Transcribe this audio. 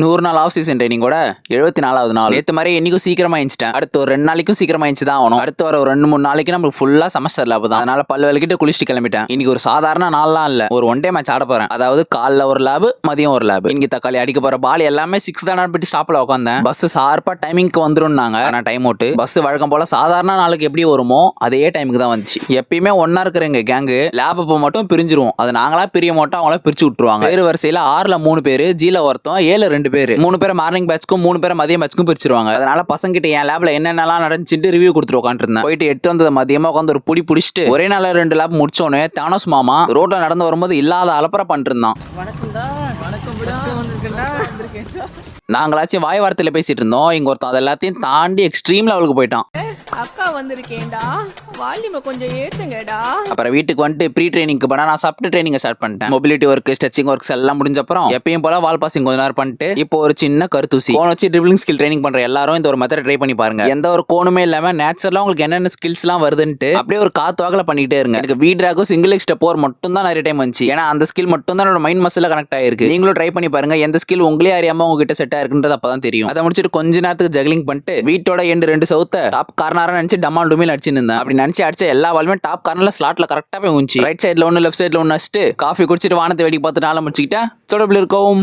100 நாள் of season training கூட 74வது நாள். நேற்று மாதிரி இன்னைக்கும் சீக்கிரமா எழுந்துட்டேன். அடுத்து ஒரு 2 நாளைக்கும் சீக்கிரமா எழுந்து தான் ஆகணும். அடுத்து வர ஒரு 2-3 நாளைக்கு நம்மளுக்கு ஃபுல்லா செமஸ்டர் லேப் தான். அதனால பல்லு விளக்கிட்டு குளிச்சுட்டு கிளம்பிட்டேன். இன்னைக்கு ஒரு சாதாரண நாள்லாம் இல்ல, ஒரு ஒன் டே மேட்ச் ஆட போறேன். அதாவது காலைல ஒரு லேப், மதியம் ஒரு லேப். இன்னைக்கு தக்காளி அடிக்க போற பால் எல்லாமே 6 தான் போயிட்டு ஸ்டாப்ல உட்காந்தேன். பஸ் ஷார்ப்பா டைமிங்க்கு வந்துரும்னாங்க. ஆனா டைம் அவுட். பஸ் வழக்கம் போல சாதாரண நாளுக்கு எப்படி வருமோ அதே டைமுக்கு தான் வந்துச்சு. எப்பயுமே ஒன்னா இருக்கிற எங்க கேங்கு லேப் அப்ப மட்டும் பிரிஞ்சிருவோம். அது நாங்களா பிரிய மாட்டோம், அவங்கள பிரிச்சு விட்டுருவாங்க. பேரு வரிசையில 6ல 3 பேரு, ஜீல ஒருத்தம், 7ல 2 பேரு, 3 பேர் மார்னிங் பேட்ச்க்கும் 3 பேர் மதியம் பேட்ச்க்கும் பிரிச்சிருவாங்க. அதனால பசங்க கிட்ட என் லேப்ல என்னென்னலாம் நடந்துச்சுட்டு ரிவ்யூ கொடுத்துட்டு உட்காந்துருந்தேன். போயிட்டு எடுத்து வந்தது மதியமா உட்காந்து ஒரு புடி புடிச்சிட்டு ஒரே நாள் 2 லேப் முடிச்சோன்னே தானோஸ் மாமா ரோட்ல நடந்து வரும்போது இல்லாத அலப்பற பண்ணிட்டு இருந்தான். நாங்களாச்சும் வாய் வார்த்தையில பேசிட்டு இருந்தோம். இங்க ஒருத்தன் அது எல்லாத்தையும் தாண்டி எக்ஸ்ட்ரீம் லெவலுக்கு போயிட்டான். அக்கா வந்திருக்கேன்டா, வால்யூமை கொஞ்சம் ஏத்துங்கடா. அப்புறம் வீட்டுக்கு வந்துட்டு ப்ரீ ட்ரைனிங்க்கு பண்ண நான் சாப்பிட்டு ட்ரைனிங் ஸ்டார்ட் பண்ணிட்டேன். மொபிலிட்டி ஒர்க், ஸ்ட்ரெச்சிங் ஒர்க்ஸ் எல்லாம் முடிஞ்ச அப்புறம் எப்பயும் போல வால் பாசிங் கொஞ்ச நேரம் பண்ணிட்டு இப்போ ஒரு சின்ன கருத்தூசி கோன் வச்சு ட்ரிபிளிங் ஸ்கில் ட்ரைனிங் பண்ற எல்லாரும் இந்த ஒரு மெத்தட் ட்ரை பண்ணி பாருங்க. எந்த ஒரு கோணுமே இல்லாம நேச்சுரலா உங்களுக்கு என்னென்ன ஸ்கில்ஸ் எல்லாம் வருதுன்ட்டு அப்படியே ஒரு காத்து வாக்கல பண்ணிட்டே இருங்க. எனக்கு வீட்ராக்கும் சிங்கிள் லெக் ஸ்டெப் ஓவர் மட்டும் தான் நிறைய டைம் வந்துச்சு. ஏன்னா அந்த ஸ்கில் மட்டும் தான் என்னோட மைண்ட் மசில்ல கனெக்ட் ஆயிருக்கு. நீங்களும் ட்ரை பண்ணி பாருங்க, எந்த ஸ்கில் உங்களே அறியாம உங்ககிட்ட செட் ஆயிருக்குன்றது அப்பதான் தெரியும். அதை முடிச்சுட்டு கொஞ்ச நேரத்துக்கு ஜக்லிங் பண்ணிட்டு வீட்டோட எண்டு 2 சவுத்த டாப் கார்னரா நினைச்சு டமால் டுமில் அடிச்சு இருந்தேன். அப்படி நினைச்சு அடிச்ச எல்லா பாலுமே டாப் கார்னர்ல ஸ்லாட்ல கரெக்டா போய் உந்துச்சு. ரைட் சைடுல ஒன்னு, லெஃப்ட் சைடுல ஒன்னு அடிச்சுட்டு காஃபி குடிச்சிட்டு வானத்தை வேடிக்கை பார்த்து நாளை முடிச்சுக்கிட்டா தொடர்பில் இருக்கவும்.